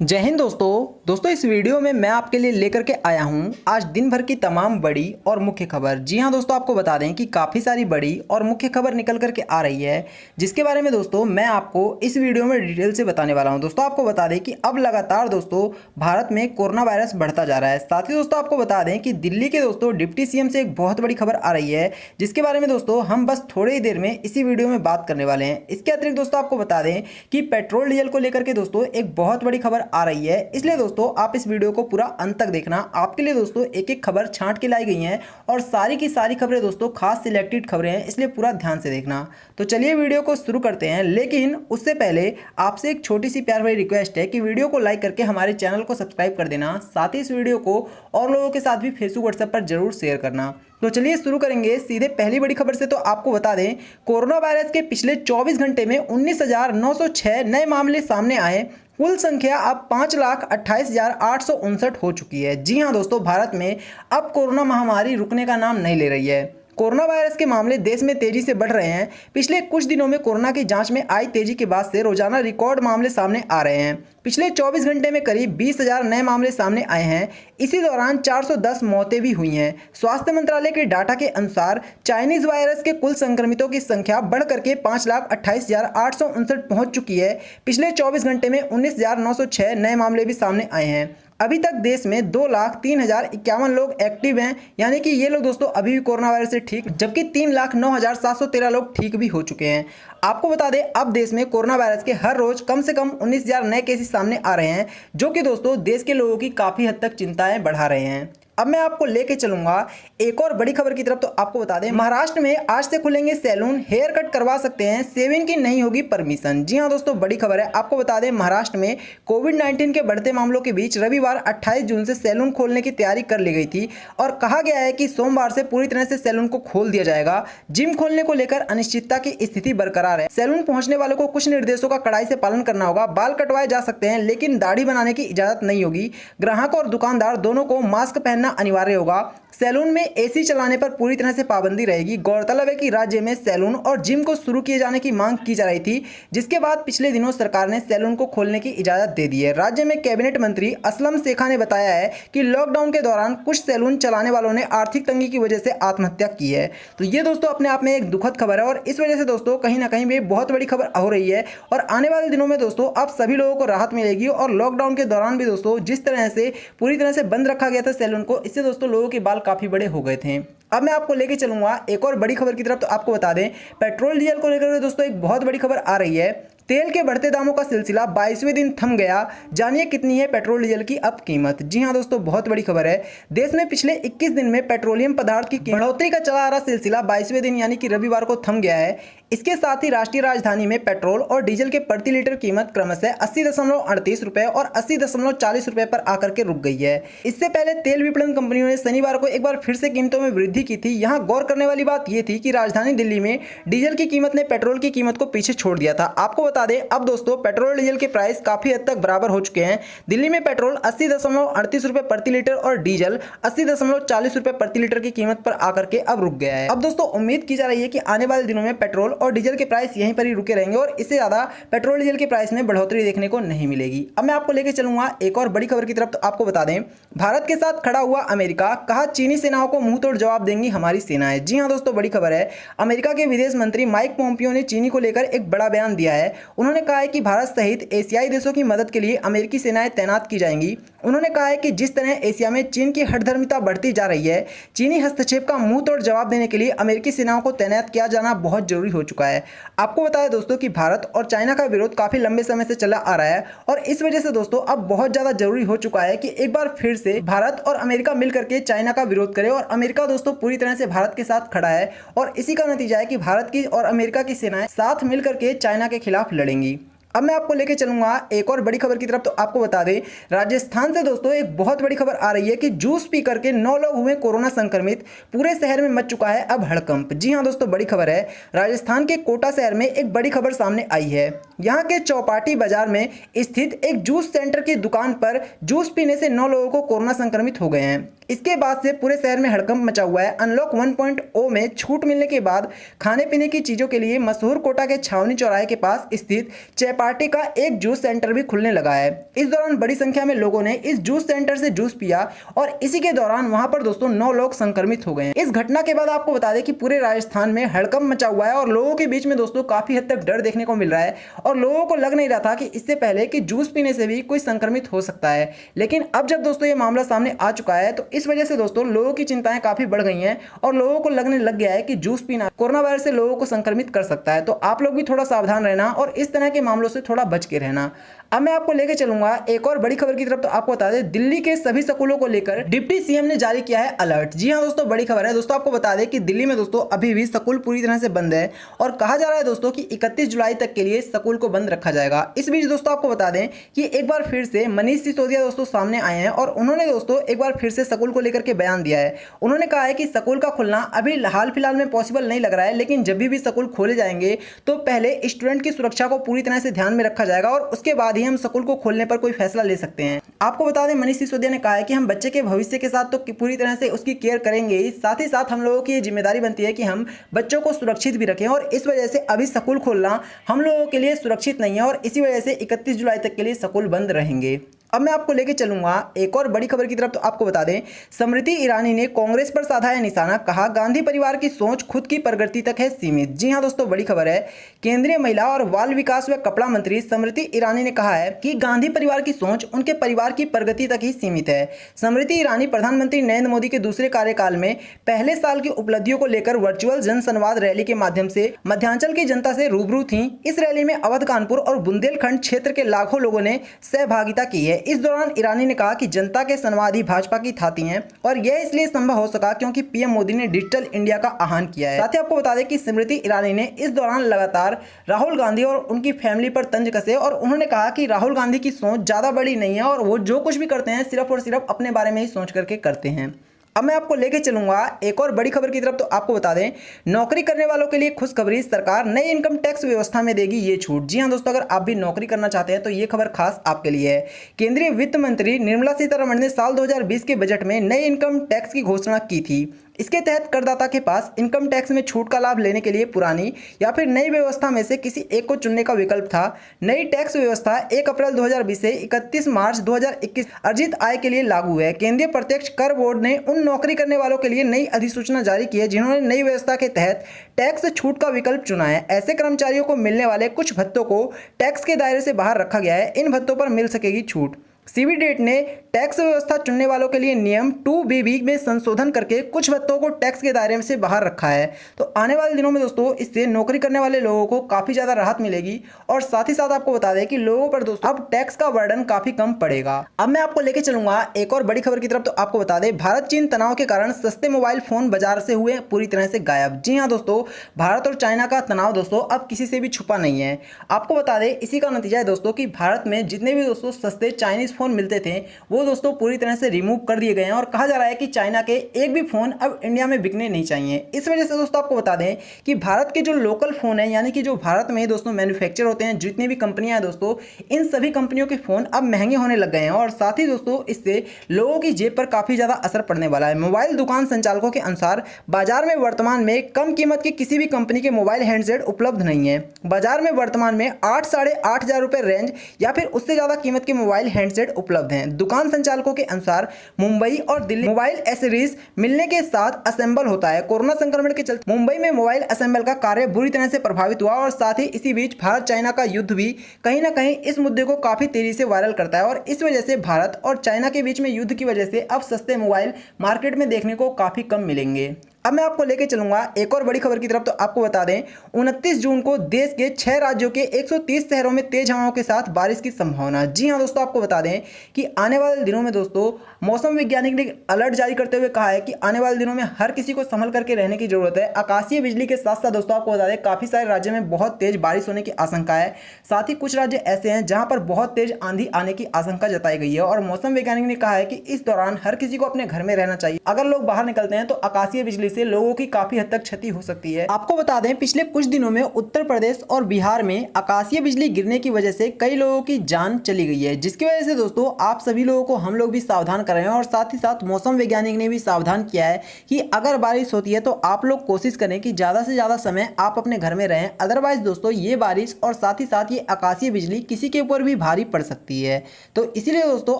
जय हिंद दोस्तों इस वीडियो में मैं आपके लिए लेकर के आया हूं आज दिन भर की तमाम बड़ी और मुख्य खबर। जी हां दोस्तों, आपको बता दें कि काफ़ी सारी बड़ी और मुख्य खबर निकल करके आ रही है, जिसके बारे में दोस्तों मैं आपको इस वीडियो में डिटेल से बताने वाला हूं। दोस्तों आपको बता दें कि अब लगातार दोस्तों भारत में कोरोना वायरस बढ़ता जा रहा है। साथ ही दोस्तों आपको बता दें कि दिल्ली के दोस्तों डिप्टी सीएम से एक बहुत बड़ी खबर आ रही है, जिसके बारे में दोस्तों हम बस थोड़ी ही देर में इसी वीडियो में बात करने वाले हैं। इसके अतिरिक्त दोस्तों आपको बता दें कि पेट्रोल डीजल को लेकर के दोस्तों एक बहुत बड़ी खबर आ रही है, इसलिए दोस्तों आप इस वीडियो को पूरा अंत तक देखना। आपके लिए दोस्तों एक एक खबर छांट के लाई गई हैं और सारी की सारी खबरें दोस्तों खास सिलेक्टेड खबरें हैं, इसलिए पूरा ध्यान से देखना। तो चलिए वीडियो को शुरू करते हैं, लेकिन उससे पहले आपसे एक छोटी सी प्यार भरी रिक्वेस्ट है कि वीडियो को लाइक करके हमारे चैनल को सब्सक्राइब कर देना। साथ ही इस वीडियो को और लोगों के साथ भी फेसबुक व्हाट्सएप पर जरूर शेयर करना। तो चलिए शुरू करेंगे सीधे पहली बड़ी खबर से। तो आपको बता दें, कोरोना वायरस के पिछले 24 घंटे में 19,906 नए मामले सामने आए। कुल संख्या अब 5,28,859 हो चुकी है। जी हां दोस्तों, भारत में अब कोरोना महामारी रुकने का नाम नहीं ले रही है। कोरोना वायरस के मामले देश में तेजी से बढ़ रहे हैं। पिछले कुछ दिनों में कोरोना की जांच में आई तेजी के बाद से रोजाना रिकॉर्ड मामले सामने आ रहे हैं। पिछले 24 घंटे में करीब 20,000 नए मामले सामने आए हैं। इसी दौरान 410 मौतें भी हुई हैं। स्वास्थ्य मंत्रालय के डाटा के अनुसार चाइनीज वायरस के कुल संक्रमितों की संख्या बढ़ करके 5,28,859 पहुंच चुकी है। पिछले 24 घंटे में 19,906 नए मामले भी सामने आए हैं। अभी तक देश में 2,03,051 लोग एक्टिव हैं, यानी कि ये लोग दोस्तों अभी भी कोरोना वायरस से ठीक, जबकि 3,09,713 लोग ठीक भी हो चुके हैं। आपको बता दें, अब देश में कोरोना वायरस के हर रोज कम से कम 19,000 नए केसेस सामने आ रहे हैं, जो कि दोस्तों देश के लोगों की काफ़ी हद तक चिंताएं बढ़ा रहे हैं। अब मैं आपको लेके चलूंगा एक और बड़ी खबर की तरफ। तो आपको बता दें, महाराष्ट्र में आज से खुलेंगे सैलून, हेयर कट करवा सकते हैं, शेविंग की नहीं होगी परमिशन। जी हां दोस्तों, बड़ी खबर है। आपको बता दें, महाराष्ट्र में कोविड-19 के बढ़ते मामलों के बीच रविवार 28 जून से सैलून खोलने की तैयारी कर ली गई थी और कहा गया है कि सोमवार से पूरी तरह से सैलून को खोल दिया जाएगा। जिम खोलने को लेकर अनिश्चितता की स्थिति बरकरार है। सैलून पहुंचने वालों को कुछ निर्देशों का कड़ाई से पालन करना होगा। बाल कटवाए जा सकते हैं, लेकिन दाढ़ी बनाने की इजाजत नहीं होगी। ग्राहक और दुकानदार दोनों को मास्क पहनना अनिवार्य होगा। सैलून में एसी चलाने पर पूरी तरह से पाबंदी रहेगी। गौरतलब है कि राज्य में सैलून और जिम को शुरू किए जाने की मांग की जा रही थी, जिसके बाद पिछले दिनों सरकार ने सैलून को खोलने की इजाजत दे दी है। राज्य में कैबिनेट मंत्री असलम शेखा ने बताया है कि लॉकडाउन के दौरान कुछ सैलून चलाने वालों ने आर्थिक तंगी की वजह से आत्महत्या की है। तो ये दोस्तों अपने आप में एक दुखद खबर है और इस वजह से दोस्तों कहीं ना कहीं भी बहुत बड़ी खबर हो रही है और आने वाले दिनों में दोस्तों अब सभी लोगों को राहत मिलेगी। और लॉकडाउन के दौरान भी दोस्तों जिस तरह से पूरी तरह से बंद रखा गया था सैलून को, इससे दोस्तों लोगों के बाल काफी बड़े हो गए थे। अब मैं आपको लेके चलूंगा एक और बड़ी खबर की तरफ। तो आपको बता दें, पेट्रोल डीजल को लेकर दोस्तों एक बहुत बड़ी खबर आ रही है। तेल के बढ़ते दामों का सिलसिला 22वें दिन थम गया। जानिए कितनी है पेट्रोल डीजल की अब कीमत। जी हां दोस्तों, बहुत बड़ी खबर है। देश में पिछले 21 दिन में पेट्रोलियम पदार्थ की बढ़ोतरी का चला आ रहा सिलसिला 22वें दिन यानी कि रविवार को थम गया है। इसके साथ ही राष्ट्रीय राजधानी में पेट्रोल और डीजल के प्रति लीटर कीमत क्रमशः 80.38 रुपए और 80.40 रुपए पर आकर के रुक गई है। इससे पहले तेल विपणन कंपनियों ने शनिवार को एक बार फिर से कीमतों में वृद्धि की थी। यहां गौर करने वाली बात यह थी कि राजधानी दिल्ली में डीजल की कीमत ने पेट्रोल की कीमत को पीछे छोड़ दिया था। आपको बता दें, अब दोस्तों पेट्रोल डीजल के प्राइस काफी हद तक बराबर हो चुके हैं। दिल्ली में पेट्रोल 80.38 रुपए प्रति लीटर और डीजल 80.40 रुपए प्रति लीटर की कीमत पर आकर के अब रुक गया है। अब दोस्तों उम्मीद की जा रही है कि आने वाले दिनों में पेट्रोल और डीजल के प्राइस यहीं पर ही रुके रहेंगे और इससे ज्यादा पेट्रोल डीजल के प्राइस में बढ़ोतरी देखने को नहीं मिलेगी। अब मैं आपको लेकर चलूंगा एक और बड़ी खबर की तरफ। तो आपको बता दें, भारत के साथ खड़ा हुआ अमेरिका, कहा चीनी सेनाओं को मुंह तोड़ जवाब देंगी हमारी सेनाएं। जी हां दोस्तों, बड़ी खबर है। अमेरिका के विदेश मंत्री माइक पोम्पियो ने चीनी को लेकर एक बड़ा बयान दिया है। उन्होंने कहा है कि भारत सहित एशियाई देशों की मदद के लिए अमेरिकी सेनाएं तैनात की जाएंगी। उन्होंने कहा है कि जिस तरह एशिया में चीन की हठधर्मिता बढ़ती जा रही है, चीनी हस्तक्षेप का मुंह तोड़ जवाब देने के लिए अमेरिकी सेनाओं को तैनात किया जाना बहुत जरूरी हो चुका है। आपको बताया दोस्तों कि भारत और चाइना का विरोध काफी लंबे समय से चला आ रहा है और इस वजह से दोस्तों अब बहुत ज्यादा जरूरी हो चुका है कि एक बार फिर से भारत और अमेरिका मिलकर के चाइना का विरोध करे। और अमेरिका दोस्तों पूरी तरह से भारत के साथ खड़ा है और इसी का नतीजा है कि भारत की और अमेरिका की सेनाएं साथ मिलकर के चाइना के खिलाफ लड़ेंगी। अब मैं आपको लेके चलूंगा एक और बड़ी खबर की तरफ। तो आपको बता दें, राजस्थान से दोस्तों एक बहुत बड़ी खबर आ रही है कि जूस पी करके 9 लोग हुए कोरोना संक्रमित। पूरे शहर में मच चुका है अब हड़कंप। जी हां दोस्तों, बड़ी खबर है। राजस्थान के कोटा शहर में एक बड़ी खबर सामने आई है। यहां के चौपाटी बाजार में स्थित एक जूस सेंटर की दुकान पर जूस पीने से 9 लोगों को कोरोना संक्रमित हो गए हैं। इसके बाद से पूरे शहर में हड़कंप मचा हुआ है। अनलॉक 1.0 में छूट मिलने के बाद खाने पीने की चीजों के लिए मशहूर कोटा के छावनी चौराहे के पास स्थित चयपार्टी का एक जूस सेंटर भी खुलने लगा है। इस दौरान बड़ी संख्या में लोगों ने इस जूस सेंटर से जूस पिया और इसी के दौरान वहां पर दोस्तों 9 लोग संक्रमित हो गए हैं। इस घटना के बाद आपको बता दें कि पूरे राजस्थान में हड़कंप मचा हुआ है और लोगों के बीच में दोस्तों काफी हद तक डर देखने को मिल रहा है और लोगों को लग नहीं रहा था कि इससे पहले कि जूस पीने से भी कोई संक्रमित हो सकता है। लेकिन अब जब दोस्तों ये मामला सामने आ चुका है तो इस वजह से दोस्तों लोगों की चिंताएं काफी बढ़ गई हैं और लोगों को लगने लग गया है कि जूस पीना कोरोना वायरस से लोगों को संक्रमित कर सकता है। तो आप लोग भी थोड़ा सावधान रहना और इस तरह के मामलों से थोड़ा बच के रहना। अब मैं आपको लेकर चलूंगा एक और बड़ी खबर की तरफ। तो आपको बता दें दिल्ली के सभी स्कूलों को लेकर डिप्टी सीएम ने जारी किया है अलर्ट। जी हां दोस्तों, बड़ी खबर है दोस्तों। आपको बता दें कि दिल्ली में दोस्तों अभी भी स्कूल पूरी तरह से बंद है और कहा जा रहा है दोस्तों कि 31 जुलाई तक के लिए स्कूल को बंद रखा जाएगा। इस बीच दोस्तों आपको बता दें कि एक बार फिर से मनीष सिसोदिया दोस्तों सामने आए हैं और उन्होंने दोस्तों एक बार फिर से स्कूल को लेकर के बयान दिया है। उन्होंने कहा है कि स्कूल का खुलना अभी हाल फिलहाल में पॉसिबल नहीं लग रहा है, लेकिन जब भी स्कूल खोले जाएंगे तो पहले स्टूडेंट की सुरक्षा को पूरी तरह से ध्यान में रखा जाएगा और उसके बाद ही हम स्कूल को खोलने पर कोई फैसला ले सकते हैं। आपको बता दें मनीष सिसोदिया ने कहा है कि हम बच्चे के भविष्य के साथ तो पूरी तरह से उसकी केयर करेंगे, साथ ही साथ हम लोगों की जिम्मेदारी बनती है कि हम बच्चों को सुरक्षित भी रखें और इस वजह से अभी स्कूल खोलना हम लोगों के लिए सुरक्षित नहीं है और इसी वजह से 31 जुलाई तक के लिए स्कूल बंद रहेंगे। अब मैं आपको लेके चलूंगा एक और बड़ी खबर की तरफ। तो आपको बता दें स्मृति ईरानी ने कांग्रेस पर साधा है निशाना, कहा गांधी परिवार की सोच खुद की प्रगति तक है सीमित। जी हां दोस्तों, बड़ी खबर है। केंद्रीय महिला और बाल विकास व कपड़ा मंत्री स्मृति ईरानी ने कहा है कि गांधी परिवार की सोच उनके परिवार की प्रगति तक ही सीमित है। स्मृति ईरानी प्रधानमंत्री नरेंद्र मोदी के दूसरे कार्यकाल में पहले साल की उपलब्धियों को लेकर वर्चुअल जनसंवाद रैली के माध्यम से मध्यांचल की जनता से रूबरू थी। इस रैली में अवध, कानपुर और बुंदेलखंड क्षेत्र के लाखों लोगों ने सहभागिता की है। इस दौरान ईरानी ने कहा कि जनता के संवाद ही भाजपा की थाती हैं और यह इसलिए संभव हो सका क्योंकि पीएम मोदी ने डिजिटल इंडिया का आह्वान किया है। साथ ही आपको बता दें कि स्मृति ईरानी ने इस दौरान लगातार राहुल गांधी और उनकी फैमिली पर तंज कसे और उन्होंने कहा कि राहुल गांधी की सोच ज्यादा बड़ी नहीं है और वो जो कुछ भी करते हैं सिर्फ और सिर्फ अपने बारे में ही सोच करके करते हैं। अब मैं आपको लेके चलूंगा एक और बड़ी खबर की तरफ। तो आपको बता दें नौकरी करने वालों के लिए खुशखबरी, सरकार नई इनकम टैक्स व्यवस्था में देगी ये छूट। जी हां दोस्तों, अगर आप भी नौकरी करना चाहते हैं तो ये खबर खास आपके लिए है। केंद्रीय वित्त मंत्री निर्मला सीतारमण ने साल 2020 के बजट में नई इनकम टैक्स की घोषणा की थी। इसके तहत करदाता के पास इनकम टैक्स में छूट का लाभ लेने के लिए पुरानी या फिर नई व्यवस्था में से किसी एक को चुनने का विकल्प था। नई टैक्स व्यवस्था 1 अप्रैल 2020 से 31 मार्च 2021 अर्जित आय के लिए लागू है। केंद्रीय प्रत्यक्ष कर बोर्ड ने उन नौकरी करने वालों के लिए नई अधिसूचना जारी की है जिन्होंने नई व्यवस्था के तहत टैक्स छूट का विकल्प चुना है। ऐसे कर्मचारियों को मिलने वाले कुछ भत्तों को टैक्स के दायरे से बाहर रखा गया है। इन भत्तों पर मिल सकेगी छूट। सीबीडेट ने टैक्स व्यवस्था चुनने वालों के लिए नियम 2BB में संशोधन करके कुछ भत्तों को टैक्स के दायरे से बाहर रखा है। तो आने वाले दिनों में दोस्तों इससे नौकरी करने वाले लोगों को काफी ज्यादा राहत मिलेगी और साथ ही साथ आपको बता दें कि लोगों पर दोस्तों अब टैक्स का बर्डन काफी कम पड़ेगा। अब मैं आपको लेके चलूंगा एक और बड़ी खबर की तरफ। तो आपको बता दें भारत चीन तनाव के कारण सस्ते मोबाइल फोन बाजार से हुए पूरी तरह से गायब। जी हाँ दोस्तों, भारत और चाइना का तनाव दोस्तों अब किसी से भी छुपा नहीं है। आपको बता दें इसी का नतीजा है दोस्तों कि भारत में जितने भी दोस्तों सस्ते चाइनीज फोन मिलते थे वो दोस्तों पूरी तरह से रिमूव कर दिए गए हैं और कहा जा रहा है कि चाइना के एक भी फोन अब इंडिया में बिकने नहीं चाहिए। इस वजह से दोस्तों आपको बता दें कि भारत के जो लोकल फोन है यानी कि जो भारत में दोस्तों मैन्युफैक्चर होते हैं, जितनी भी कंपनियां हैं दोस्तों, इन सभी कंपनियों के फोन अब महंगे होने लग गए हैं और साथ ही दोस्तों इससे लोगों की जेब पर काफी ज्यादा असर पड़ने वाला है। मोबाइल दुकान संचालकों के अनुसार बाजार में वर्तमान में कम कीमत की किसी भी कंपनी के मोबाइल हैंडसेट उपलब्ध नहीं है। बाजार में वर्तमान में 8 साढ़े 8 हजार रुपए रेंज या फिर उससे ज्यादा कीमत के मोबाइल हैंडसेट उपलब्ध हैं। दुकान संचालकों के अनुसार मुंबई और दिल्ली मोबाइल एसेसरीज मिलने के साथ असेंबल होता है। कोरोना संक्रमण के चलते मुंबई में मोबाइल असेंबल का कार्य बुरी तरह से प्रभावित हुआ और साथ ही इसी बीच भारत चाइना का युद्ध भी कहीं ना कहीं इस मुद्दे को काफी तेजी से वायरल करता है और इस वजह से भारत और चाइना के बीच में युद्ध की वजह से अब सस्ते मोबाइल मार्केट में देखने को काफी कम मिलेंगे। अब मैं आपको लेके चलूंगा एक और बड़ी खबर की तरफ। तो आपको बता दें 29 जून को देश के 6 राज्यों के 130 शहरों में तेज हवाओं के साथ बारिश की संभावना। जी हां दोस्तों, आपको बता दें कि आने वाले दिनों में दोस्तों मौसम वैज्ञानिक ने अलर्ट जारी करते हुए कहा है कि आने वाले दिनों में हर किसी को संभल करके रहने की जरूरत है। आकाशीय बिजली के साथ साथ दोस्तों आपको बता दें काफी सारे राज्यों में बहुत तेज बारिश होने की आशंका है। साथ ही कुछ राज्य ऐसे हैं जहां पर बहुत तेज आंधी आने की आशंका जताई गई है और मौसम वैज्ञानिक ने कहा है कि इस दौरान हर किसी को अपने घर में रहना चाहिए। अगर लोग बाहर निकलते हैं तो आकाशीय बिजली से लोगों की काफी हद तक क्षति हो सकती है। आपको बता दें, पिछले कुछ दिनों में उत्तर प्रदेश और बिहार में आकाशीय बिजली गिरने की वजह से कई लोगों की जान चली गई है, जिसकी वजह से दोस्तों आप सभी लोगों को हम लोग भी सावधान कर रहे हैं। और साथ ही साथ मौसम वैज्ञानिक ने भी सावधान किया है कि अगर बारिश होती है तो आप लोग कोशिश करें कि ज़्यादा से ज़्यादा समय आप अपने घर में रहें। अदरवाइज दोस्तों ये बारिश और साथ ही साथ ये आकाशीय बिजली किसी के ऊपर भी भारी पड़ सकती है। तो इसीलिए दोस्तों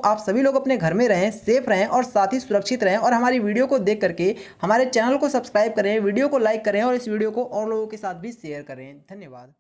आप सभी लोग अपने घर में रहें, सेफ रहें और साथ ही सुरक्षित रहें। और हमारी वीडियो को देख करके हमारे चैनल को सब्सक्राइब करें, वीडियो को लाइक करें और इस वीडियो को और लोगों के साथ भी शेयर करें। धन्यवाद।